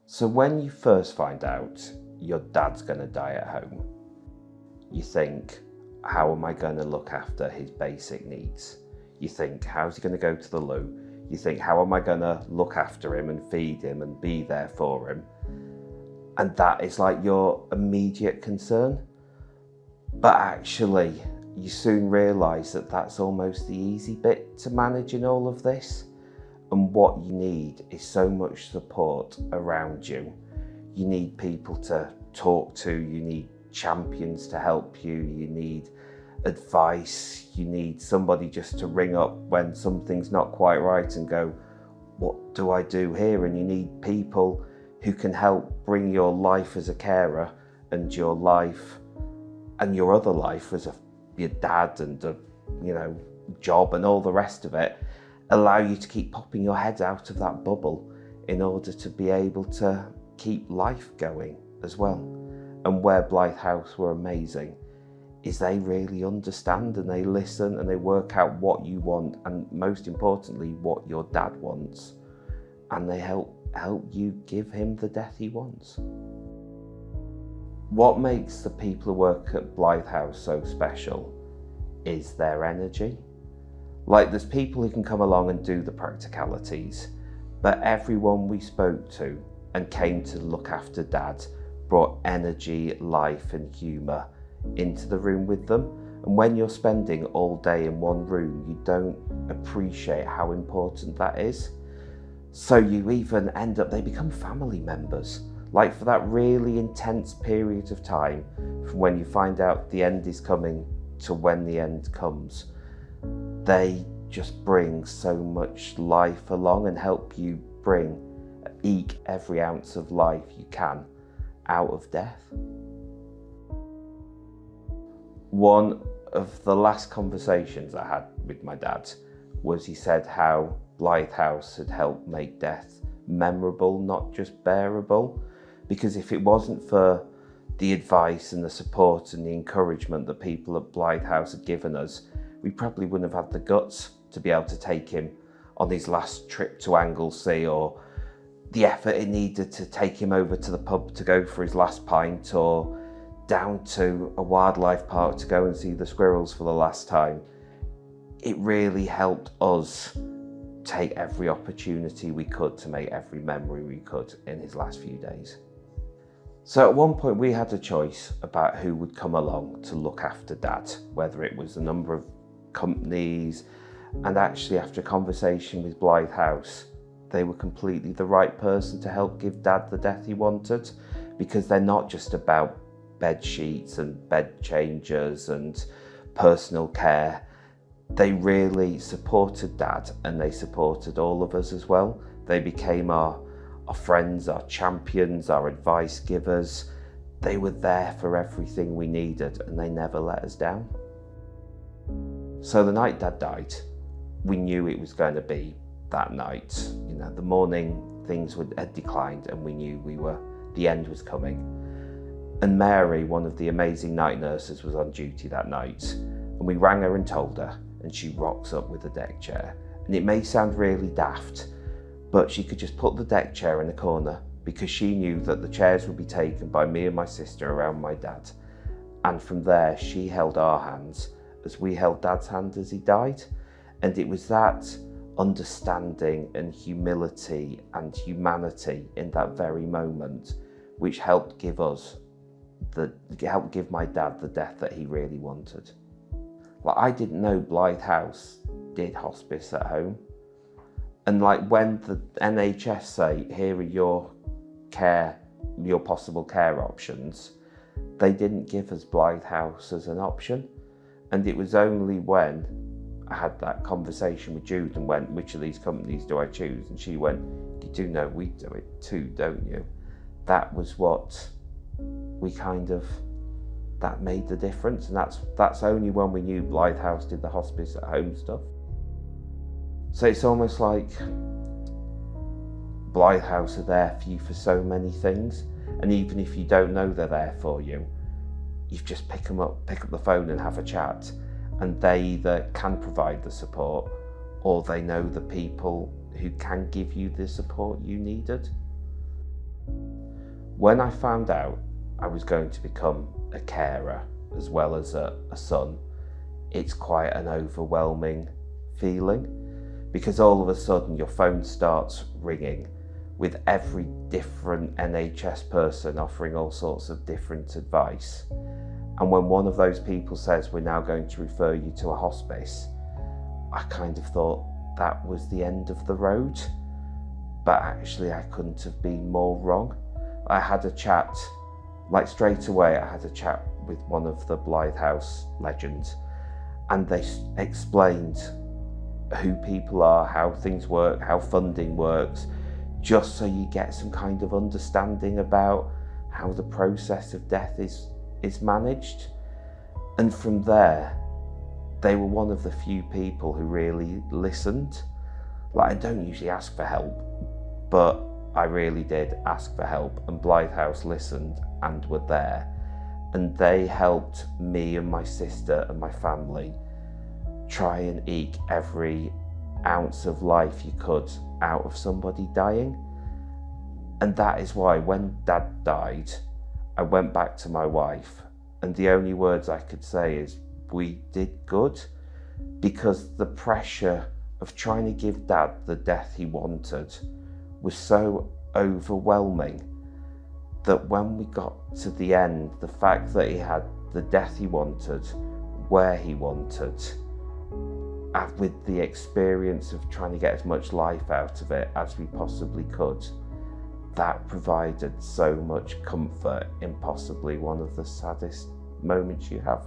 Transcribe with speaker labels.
Speaker 1: So when you first find out your dad's going to die at home, you think, how am I going to look after his basic needs? You think, how's he going to go to the loo? You think, how am I going to look after him and feed him and be there for him? And that is like your immediate concern. But actually, you soon realise that that's almost the easy bit to manage in all of this. And what you need is so much support around you. You need people to talk to, you need champions to help you, you need advice, you need somebody just to ring up when something's not quite right and go, what do I do here? And you need people who can help bring your life as a carer and your life and your other life as your dad and a job and all the rest of it, allow you to keep popping your head out of that bubble in order to be able to keep life going as well. And where Blythe House were amazing is they really understand and they listen and they work out what you want and most importantly what your dad wants, and they help you give him the death he wants. What makes the people who work at Blythe House so special is their energy. Like, there's people who can come along and do the practicalities, but everyone we spoke to and came to look after Dad brought energy, life and humour into the room with them. And when you're spending all day in one room, you don't appreciate how important that is. So you even end up, they become family members. Like, for that really intense period of time, from when you find out the end is coming to when the end comes, they just bring so much life along and help you eke every ounce of life you can out of death. One of the last conversations I had with my dad was he said how Blythe House had helped make death memorable, not just bearable. Because if it wasn't for the advice and the support and the encouragement that people at Blythe House had given us, we probably wouldn't have had the guts to be able to take him on his last trip to Anglesey, or the effort it needed to take him over to the pub to go for his last pint, or down to a wildlife park to go and see the squirrels for the last time. It really helped us take every opportunity we could to make every memory we could in his last few days. So at one point we had a choice about who would come along to look after Dad, whether it was a number of companies, and actually after a conversation with Blythe House, they were completely the right person to help give Dad the death he wanted, because they're not just about bed sheets and bed changers and personal care. They really supported Dad and they supported all of us as well. They became our friends, our champions, our advice givers. They were there for everything we needed and they never let us down. So the night Dad died, we knew it was going to be that night. The morning things had declined and we knew the end was coming. And Mary, one of the amazing night nurses, was on duty that night. And we rang her and told her, and she rocks up with a deck chair. And it may sound really daft, but she could just put the deck chair in the corner because she knew that the chairs would be taken by me and my sister around my dad. And from there, she held our hands as we held Dad's hand as he died. And it was that understanding and humility and humanity in that very moment which helped give my dad the death that he really wanted. Like, I didn't know Blythe House did hospice at home. And like, when the NHS say, here are your possible care options, they didn't give us Blythe House as an option. And it was only when I had that conversation with Jude and went, which of these companies do I choose? And she went, you do know we do it too, don't you? That was what that made the difference. And that's only when we knew Blythe House did the hospice at home stuff. So it's almost like Blythe House are there for you for so many things. And even if you don't know they're there for you, you just pick up the phone and have a chat. And they either can provide the support or they know the people who can give you the support you needed. When I found out I was going to become a carer as well as a son, it's quite an overwhelming feeling, because all of a sudden your phone starts ringing with every different NHS person offering all sorts of different advice. And when one of those people says, we're now going to refer you to a hospice, I kind of thought that was the end of the road. But actually I couldn't have been more wrong. I had a chat, like straight away, I had a chat with one of the Blythe House legends, and they explained who people are, how things work, how funding works, just so you get some kind of understanding about how the process of death is managed. And from there, they were one of the few people who really listened. Like, I don't usually ask for help, but I really did ask for help, and Blythe House listened and were there. And they helped me and my sister and my family try and eke every ounce of life you could out of somebody dying. And that is why when Dad died, I went back to my wife, and the only words I could say is, we did good, because the pressure of trying to give Dad the death he wanted was so overwhelming that when we got to the end, the fact that he had the death he wanted, where he wanted, with the experience of trying to get as much life out of it as we possibly could, that provided so much comfort in possibly one of the saddest moments you have.